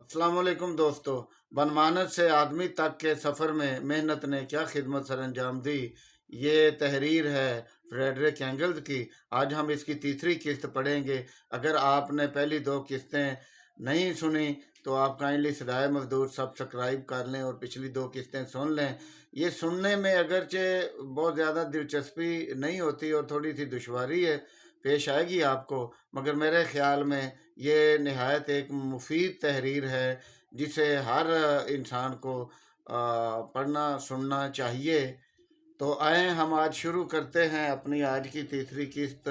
अस्सलाम वालेकुम दोस्तों। बनमानस से आदमी तक के सफ़र में मेहनत ने क्या खिदमत सर अंजाम दी, ये तहरीर है फ्रेडरिक एंगल्स की। आज हम इसकी तीसरी किस्त पढ़ेंगे। अगर आपने पहली दो किस्तें नहीं सुनी तो आप काइंडली सदाए मजदूर सब्सक्राइब कर लें और पिछली दो किस्तें सुन लें। ये सुनने में अगरचे बहुत ज़्यादा दिलचस्पी नहीं होती और थोड़ी सी दुश्वारी है पेश आएगी आपको, मगर मेरे ख़्याल में ये नहायत एक मुफीद तहरीर है जिसे हर इंसान को पढ़ना सुनना चाहिए। तो आए हम आज शुरू करते हैं अपनी आज की तीसरी किस्त।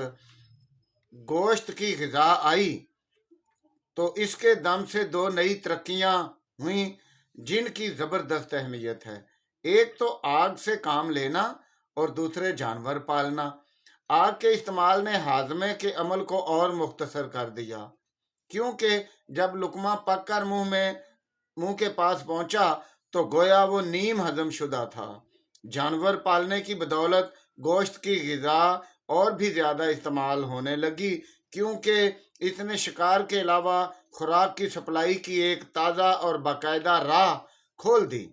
गोश्त की ग़िज़ा आई तो इसके दम से दो नई तरक्कियां हुई जिनकी ज़बरदस्त अहमियत है। एक तो आग से काम लेना और दूसरे जानवर पालना। आग के इस्तेमाल ने हाजमे के अमल को और मुख्तसर कर दिया, क्योंकि जब लुकमा पक कर मुंह के पास पहुंचा तो गोया वो नीम हजम शुदा था। जानवर पालने की बदौलत गोश्त की ग़िज़ा और भी ज़्यादा इस्तेमाल होने लगी, क्योंकि इसने शिकार के अलावा खुराक की सप्लाई की एक ताज़ा और बाकायदा राह खोल दी।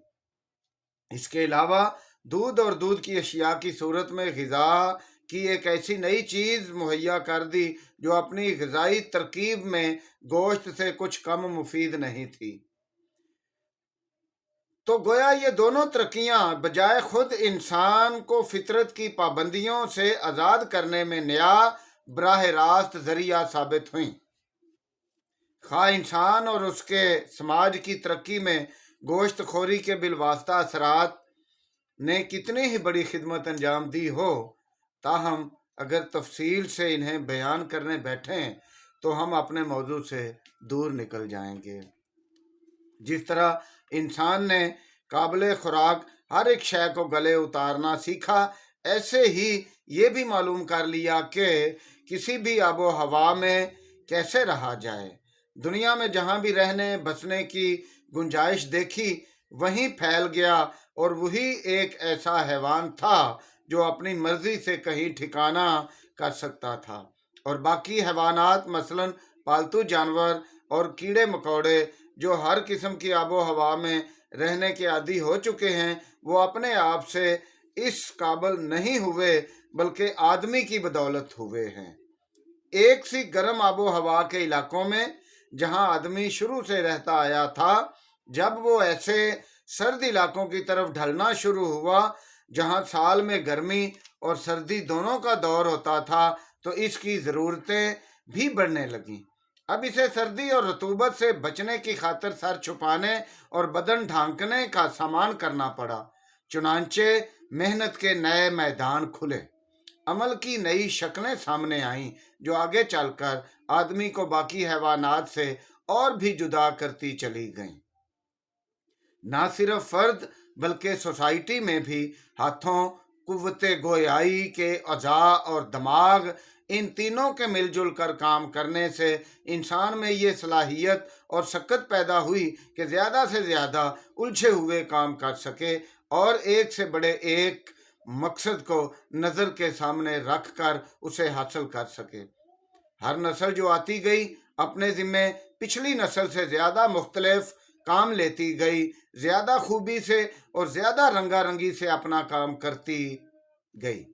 इसके अलावा दूध और दूध की अशिया की सूरत में ग़िज़ा की एक ऐसी नई चीज़ मुहैया कर दी जो अपनी ग़िज़ाई तरकीब में गोश्त से कुछ कम मुफीद नहीं थी। तो गोया ये दोनों तरक्कियां बजाय खुद इंसान को फितरत की पाबंदियों से आज़ाद करने में नया बराह रास्त जरिया साबित हुई। खा इंसान और उसके समाज की तरक्की में गोश्त खोरी के बिलवास्ता असरात ने कितनी ही बड़ी खिदमत अंजाम दी हो, ताहम अगर तफसील से इन्हें बयान करने बैठें तो हम अपने मौजू से दूर निकल जाएंगे। जिस तरह इंसान ने काबिल खुराक हर एक शय को गले उतारना सीखा, ऐसे ही ये भी मालूम कर लिया कि किसी भी आबो हवा में कैसे रहा जाए। दुनिया में जहाँ भी रहने बसने की गुंजाइश देखी वहीं फैल गया और वही एक ऐसा हैवान था जो अपनी मर्जी से कहीं ठिकाना कर सकता था, और बाकी हैवानात मसलन पालतू जानवर और कीड़े मकोड़े जो हर किस्म की आबो हवा में रहने के आदी हो चुके हैं, वो अपने आप से इस काबिल नहीं हुए बल्कि आदमी की बदौलत हुए हैं। एक सी गर्म आबो हवा के इलाकों में जहां आदमी शुरू से रहता आया था, जब वो ऐसे सर्द इलाकों की तरफ ढलना शुरू हुआ जहां साल में गर्मी और सर्दी दोनों का दौर होता था, तो इसकी ज़रूरतें भी बढ़ने लगीं। अब इसे सर्दी और रतूबत से बचने की खातिर सर छुपाने और बदन ढांकने का सामान करना पड़ा। चुनांचे मेहनत के नए मैदान खुले, अमल की नई शक्लें सामने आईं जो आगे चलकर आदमी को बाकी हैवानात से और भी जुदा करती चली गईं। ना सिर्फ फर्द बल्कि सोसाइटी में भी हाथों, कुव्वते गोयाई के अज़ा और दिमाग, इन तीनों के मिलजुल कर काम करने से इंसान में ये सलाहियत और सकत पैदा हुई कि ज़्यादा से ज़्यादा उलझे हुए काम कर सके और एक से बड़े एक मकसद को नज़र के सामने रख कर उसे हासिल कर सके। हर नस्ल जो आती गई अपने ज़िम्मे पिछली नस्ल से ज़्यादा मुख्तलिफ काम लेती गई, ज़्यादा खूबी से और ज़्यादा रंगारंगी से अपना काम करती गई।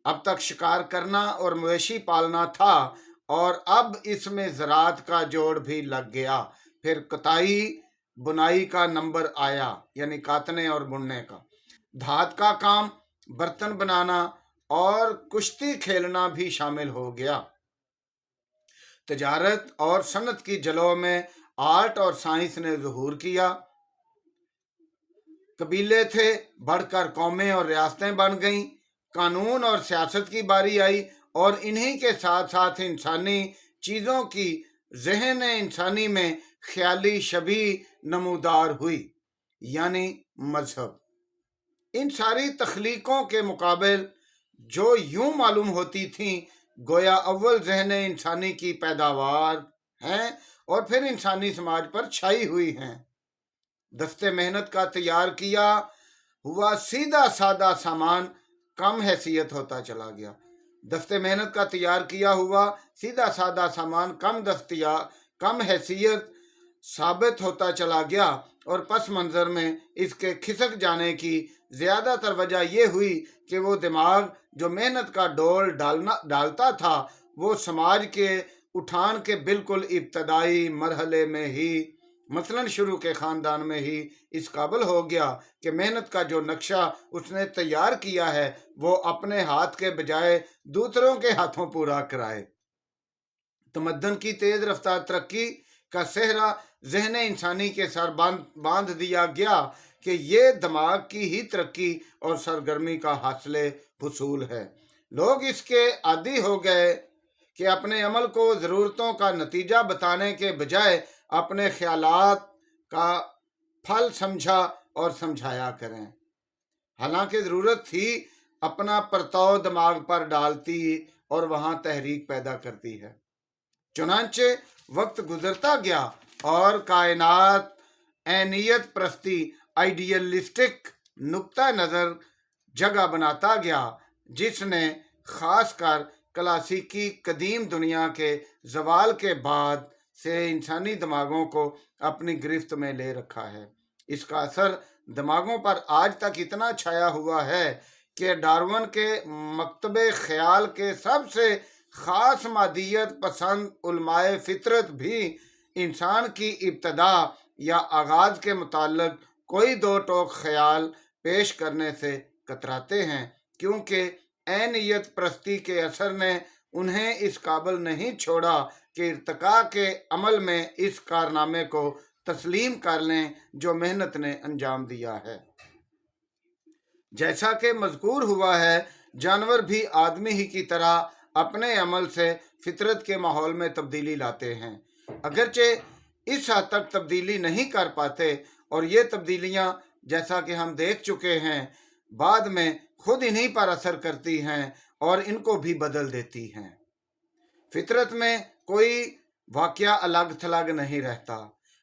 अब तक शिकार करना और मवेशी पालना था और अब इसमें ज़राअत का जोड़ भी लग गया। फिर कताई बुनाई का नंबर आया, यानी काटने और बुनने का। धात का काम, बर्तन बनाना और कुश्ती खेलना भी शामिल हो गया। तजारत और सनत की जलों में आर्ट और साइंस ने ज़ुहूर किया। कबीले थे, बढ़कर कौमें और रियासतें बन गईं। कानून और सियासत की बारी आई और इन्हीं के साथ साथ इंसानी चीज़ों की जहन इंसानी में ख्याली शबी नमूदार हुई, यानी मजहब। इन सारी तख्लीकों के मुकाबिल जो यूं मालूम होती थीं गोया अव्वल जहन इंसानी की पैदावार हैं और फिर इंसानी समाज पर छाई हुई हैं। दस्ते मेहनत का तैयार किया हुआ सीधा सादा सामान कम हैसियत होता चला गया। दस्ते मेहनत का तैयार किया हुआ सीधा सादा सामान कम हैसियत साबित होता चला गया और पस मंजर में इसके खिसक जाने की ज्यादातर वजह यह हुई कि वो दिमाग जो मेहनत का डोल डालता था वो समाज के उठान के बिल्कुल इब्तदाई मरहले में ही, मसलन शुरू के खानदान में ही इस काबिल हो गया कि मेहनत का जो नक्शा उसने तैयार किया है वो अपने हाथ के बजाय दूसरों के हाथों पूरा कराए। तमद्दन की तेज रफ्तार तरक्की का सेहरा ज़हन इंसानी के सर बांध दिया गया कि ये दिमाग की ही तरक्की और सरगर्मी का हासिल हुसूल है। लोग इसके आदी हो गए कि अपने अमल को ज़रूरतों का नतीजा बताने के बजाय अपने ख्यालात का फल समझा और समझाया करें। हालांकि ज़रूरत थी अपना परताव दिमाग पर डालती और वहां तहरीक पैदा करती है। चुनांचे वक्त गुजरता गया और कायनात ऐनियत प्रस्ती आइडियलिस्टिक नुक्ता नज़र जगह बनाता गया, जिसने खासकर क्लासिकी कदीम दुनिया के जवाल के बाद से इंसानी दिमागों को अपनी गिरफ्त में ले रखा है। इसका असर दिमागों पर आज तक इतना छाया हुआ है कि डार्विन के मकतबे ख्याल के सबसे खास मादियत पसंद उलमाए फितरत भी इंसान की इब्तदा या आगाज के मुताल्लिक कोई दो टोक ख्याल पेश करने से कतराते हैं, क्योंकि ऐनियत प्रस्ती के असर ने उन्हें इस काबिल नहीं छोड़ा कि इर्तिका के अमल में इस कारनामे को तस्लीम कर लें जो मेहनत ने अंजाम दिया है। जैसा कि मज़कूर हुआ है, जानवर भी आदमी ही की तरह अपने अमल से फितरत के माहौल में तब्दीली लाते हैं, अगरचे इस हद तक तब्दीली नहीं कर पाते, और ये तब्दीलियां जैसा कि हम देख चुके हैं बाद में खुद इन्हीं पर असर करती हैं और इनको भी बदल देती हैं। फितरत में कोई वाकया अलग थलग नहीं रहता,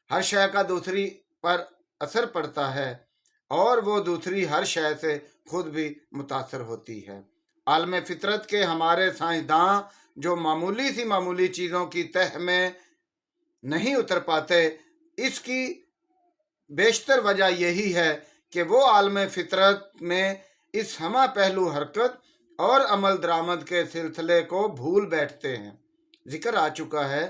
हर शय का दूसरी पर असर पड़ता है और वो दूसरी हर शय से खुद भी मुतासर होती है। आलम फितरत के हमारे साइंसदां जो मामूली चीज़ों की तह में नहीं उतर पाते, इसकी बेशतर वजह यही है कि वो आलम फितरत में इस हमा पहलू हरकत और अमल दरामद के सिलसिले को भूल बैठते हैं। जिक्र आ चुका है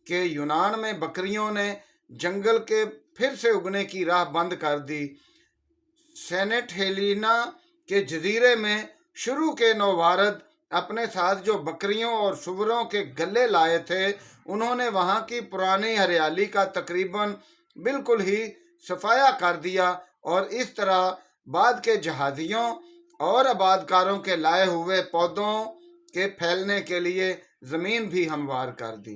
कि यूनान में बकरियों ने जंगल के फिर से उगने की राह बंद कर दी। सेनेट हेलिना के जजीरे में शुरू के नौवारद अपने साथ जो बकरियों और सुवरों के गले लाए थे, उन्होंने वहां की पुरानी हरियाली का तकरीबन बिल्कुल ही सफाया कर दिया और इस तरह बाद के जहाजियों और आबादकारों के लाए हुए पौधों के फैलने के लिए जमीन भी हमवार कर दी।